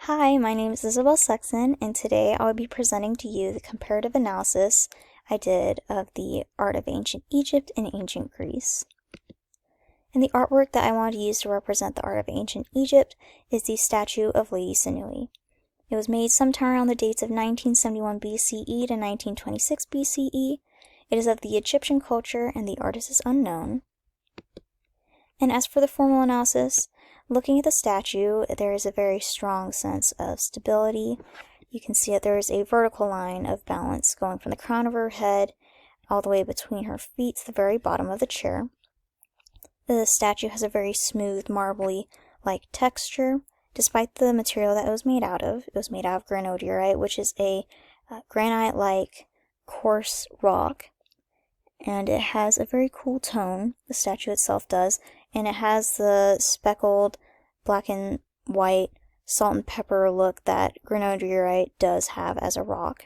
Hi, my name is Isabel Sexton, and today I will be presenting to you the comparative analysis I did of the art of ancient Egypt and ancient Greece. And the artwork that I wanted to use to represent the art of ancient Egypt is the statue of Lady Sanui. It was made sometime around the dates of 1971 BCE to 1926 BCE. It is of the Egyptian culture, and the artist is unknown. And as for the formal analysis, looking at the statue, there is a very strong sense of stability. You can see that there is a vertical line of balance going from the crown of her head all the way between her feet to the very bottom of the chair. The statue has a very smooth, marbly-like texture, despite the material that it was made out of. It was made out of granodiorite, which is a granite-like coarse rock, and it has a very cool tone, the statue itself does, and it has the speckled black and white salt and pepper look that granodiorite does have as a rock.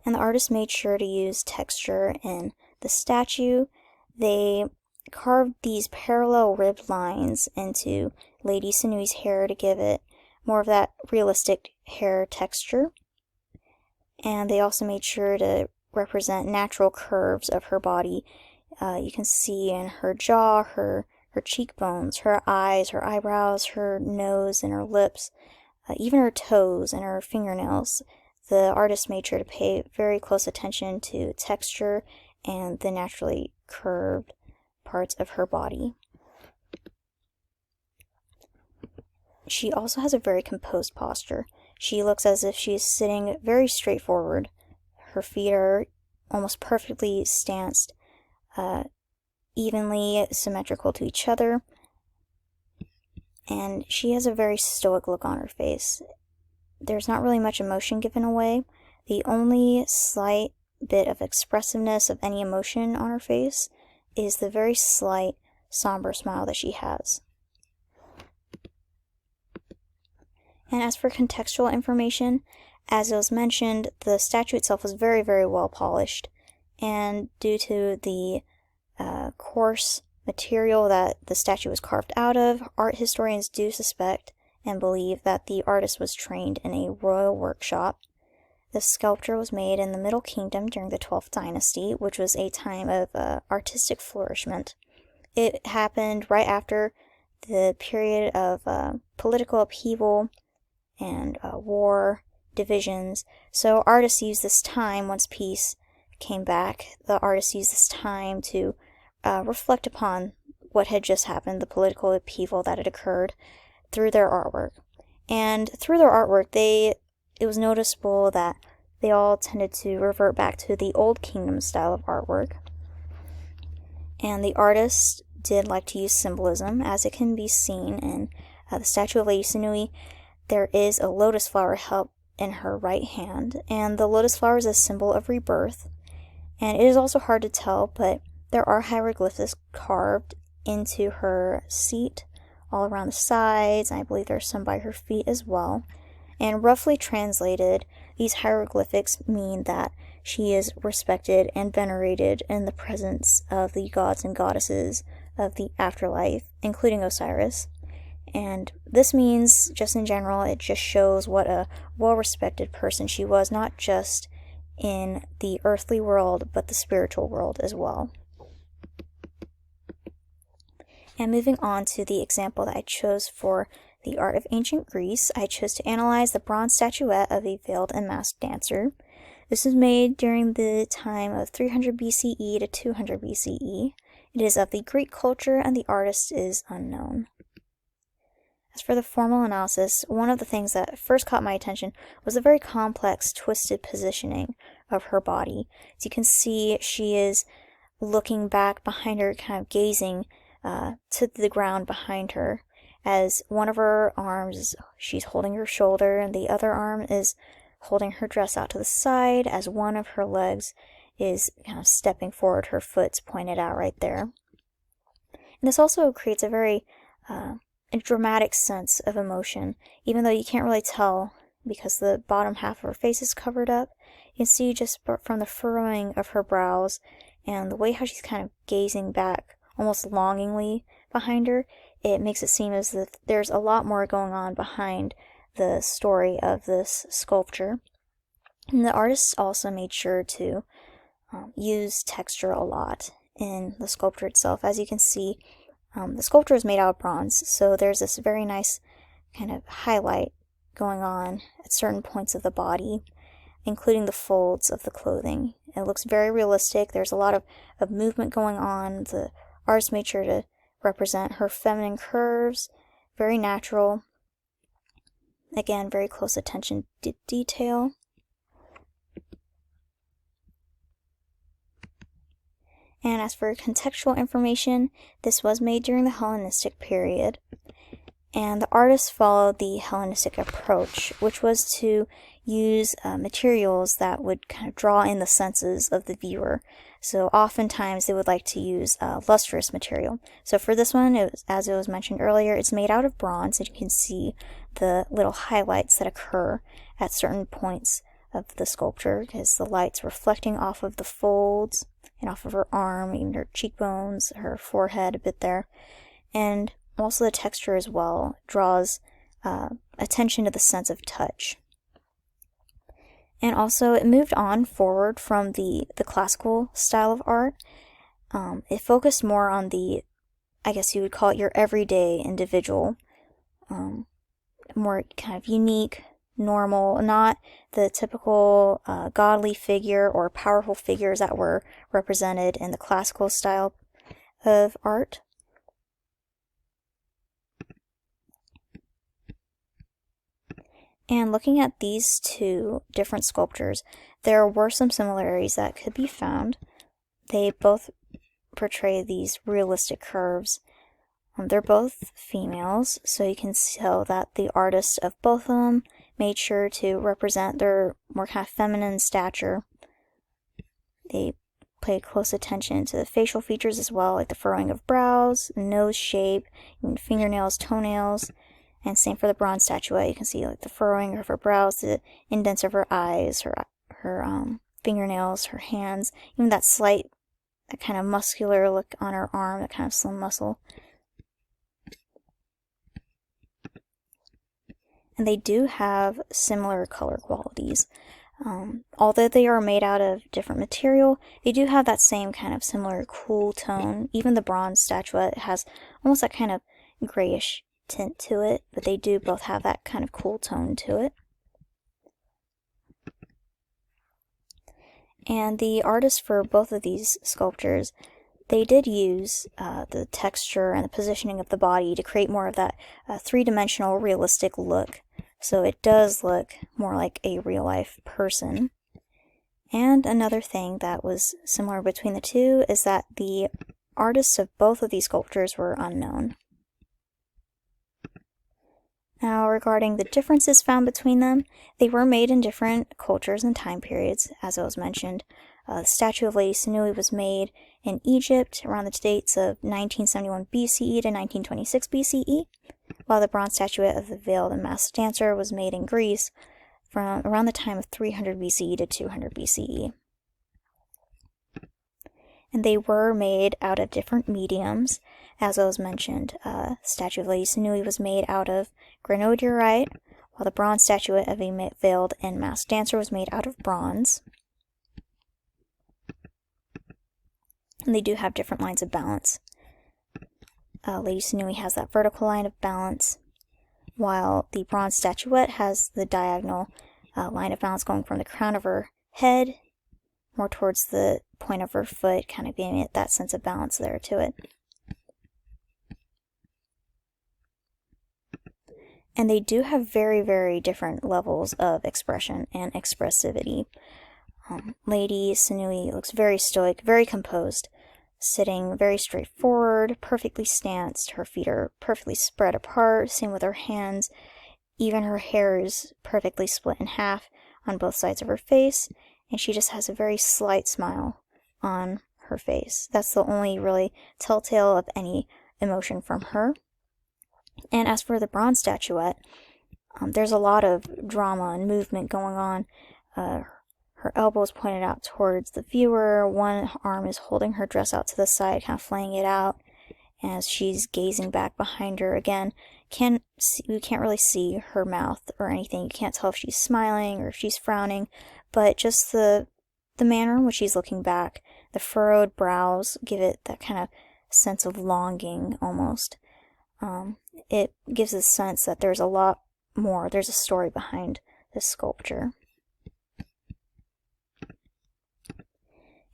And the artist made sure to use texture in the statue. They carved these parallel ribbed lines into Lady Sanui's hair to give it more of that realistic hair texture. And they also made sure to represent natural curves of her body. You can see in her jaw, her cheekbones, her eyes, her eyebrows, her nose, and her lips, even her toes and her fingernails. The artist made sure to pay very close attention to texture and the naturally curved parts of her body. She also has a very composed posture. She looks as if she's sitting very straightforward. Her feet are almost perfectly stanced, evenly symmetrical to each other, and she has a very stoic look on her face. There's not really much emotion given away. The only slight bit of expressiveness of any emotion on her face is the very slight, somber smile that she has. And as for contextual information, as it was mentioned, the statue itself was very, very well polished, and due to the coarse material that the statue was carved out of, art historians do suspect and believe that the artist was trained in a royal workshop. The sculpture was made in the Middle Kingdom during the 12th dynasty, which was a time of artistic flourishment. It happened right after the period of political upheaval and war, divisions. So artists used this time, once peace came back, the artists used this time to reflect upon what had just happened, the political upheaval that had occurred, through their artwork. And through their artwork, it was noticeable that they all tended to revert back to the Old Kingdom style of artwork. And the artists did like to use symbolism, as it can be seen in the statue of Lady Sanui. There is a lotus flower held in her right hand, and the lotus flower is a symbol of rebirth. And it is also hard to tell, but there are hieroglyphics carved into her seat all around the sides, and I believe there's some by her feet as well. And roughly translated, these hieroglyphics mean that she is respected and venerated in the presence of the gods and goddesses of the afterlife, including Osiris. And this means, just in general, it just shows what a well-respected person she was, not just in the earthly world, but the spiritual world as well. And moving on to the example that I chose for the art of ancient Greece, I chose to analyze the bronze statuette of a veiled and masked dancer. This was made during the time of 300 BCE to 200 BCE. It is of the Greek culture, and the artist is unknown. As for the formal analysis, one of the things that first caught my attention was the very complex, twisted positioning of her body. As you can see, she is looking back behind her, kind of gazing to the ground behind her, as one of her arms, she's holding her shoulder, and the other arm is holding her dress out to the side, as one of her legs is kind of stepping forward, her foot's pointed out right there. And this also creates a very a dramatic sense of emotion, even though you can't really tell because the bottom half of her face is covered up. You can see just from the furrowing of her brows and the way how she's kind of gazing back almost longingly behind her, it makes it seem as if there's a lot more going on behind the story of this sculpture. And the artist also made sure to use texture a lot in the sculpture itself. As you can see, the sculpture is made out of bronze, so there's this very nice kind of highlight going on at certain points of the body, including the folds of the clothing. It looks very realistic. There's a lot of movement going on. The artist made sure to represent her feminine curves, very natural. Again, very close attention to detail. And as for contextual information, this was made during the Hellenistic period. And the artist followed the Hellenistic approach, which was to use materials that would kind of draw in the senses of the viewer. So oftentimes they would like to use lustrous material. So for this one, as it was mentioned earlier, it's made out of bronze, and you can see the little highlights that occur at certain points of the sculpture, because the light's reflecting off of the folds and off of her arm, even her cheekbones, her forehead a bit there. And also the texture as well draws attention to the sense of touch. And also it moved on forward from the classical style of art. It focused more on the, I guess you would call it your everyday individual, more kind of unique, normal, not the typical godly figure or powerful figures that were represented in the classical style of art. And looking at these two different sculptures, there were some similarities that could be found. They both portray these realistic curves. They're both females, so you can tell that the artists of both of them made sure to represent their more kind of feminine stature. They paid close attention to the facial features as well, like the furrowing of brows, nose shape, even fingernails, toenails. And same for the bronze statuette. You can see like the furrowing of her brows, the indents of her eyes, her fingernails, her hands, even that kind of muscular look on her arm, that kind of slim muscle. And they do have similar color qualities. Although they are made out of different material, they do have that same kind of similar cool tone. Even the bronze statuette has almost that kind of grayish tint to it, but they do both have that kind of cool tone to it. And the artists for both of these sculptures, they did use the texture and the positioning of the body to create more of that three-dimensional realistic look. So it does look more like a real-life person. And another thing that was similar between the two is that the artists of both of these sculptures were unknown. Now, regarding the differences found between them, they were made in different cultures and time periods, as I was mentioned. The statue of Lady Senui was made in Egypt around the dates of 1971 BCE to 1926 BCE, while the bronze statuette of the Veiled and Masked Dancer was made in Greece from around the time of 300 BCE to 200 BCE. And they were made out of different mediums. As I was mentioned, statue of Lady Senui was made out of granodiorite, while the bronze statuette of a Veiled and Masked Dancer was made out of bronze. And they do have different lines of balance. Lady Senui has that vertical line of balance, while the bronze statuette has the diagonal line of balance going from the crown of her head more towards the point of her foot, kind of giving it that sense of balance there to it. And they do have very, very different levels of expression and expressivity. Lady Senui looks very stoic, very composed, sitting very straightforward, perfectly stanced. Her feet are perfectly spread apart, same with her hands. Even her hair is perfectly split in half on both sides of her face, and she just has a very slight smile on her face. That's the only really telltale of any emotion from her. And as for the bronze statuette, there's a lot of drama and movement going on. Her elbow is pointed out towards the viewer. One arm is holding her dress out to the side, kind of flaying it out. as she's gazing back behind her. Again, you can't really see her mouth or anything. You can't tell if she's smiling or if she's frowning, but just the manner in which she's looking back, the furrowed brows give it that kind of sense of longing almost. It gives a sense that there's a lot more, there's a story behind this sculpture.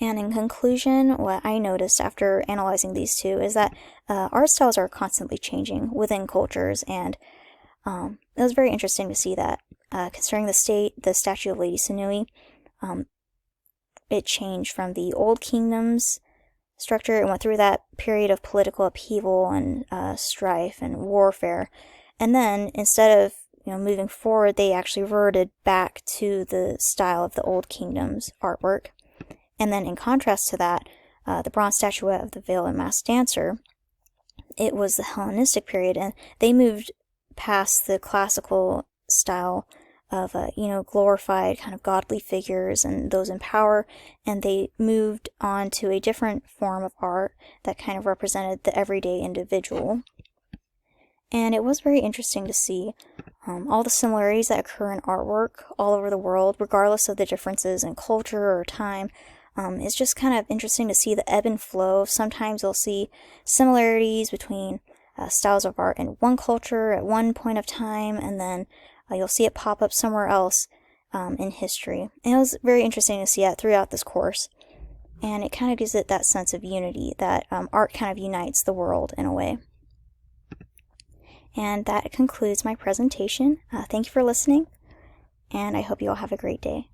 And in conclusion, what I noticed after analyzing these two is that art styles are constantly changing within cultures, and it was very interesting to see that. Considering the statue of Lady Sunui, it changed from the Old Kingdom's structure. It went through that period of political upheaval and strife and warfare, and then instead of moving forward, they actually reverted back to the style of the Old Kingdom's artwork. And then in contrast to that, the bronze statuette of the Veil and Masked Dancer, it was the Hellenistic period, and they moved past the classical style of glorified kind of godly figures and those in power, and they moved on to a different form of art that kind of represented the everyday individual. And it was very interesting to see all the similarities that occur in artwork all over the world, regardless of the differences in culture or time. It's just kind of interesting to see the ebb and flow. Sometimes you'll see similarities between styles of art in one culture at one point of time, and then you'll see it pop up somewhere else in history. And it was very interesting to see that throughout this course. And it kind of gives it that sense of unity, that art kind of unites the world in a way. And that concludes my presentation. Thank you for listening, and I hope you all have a great day.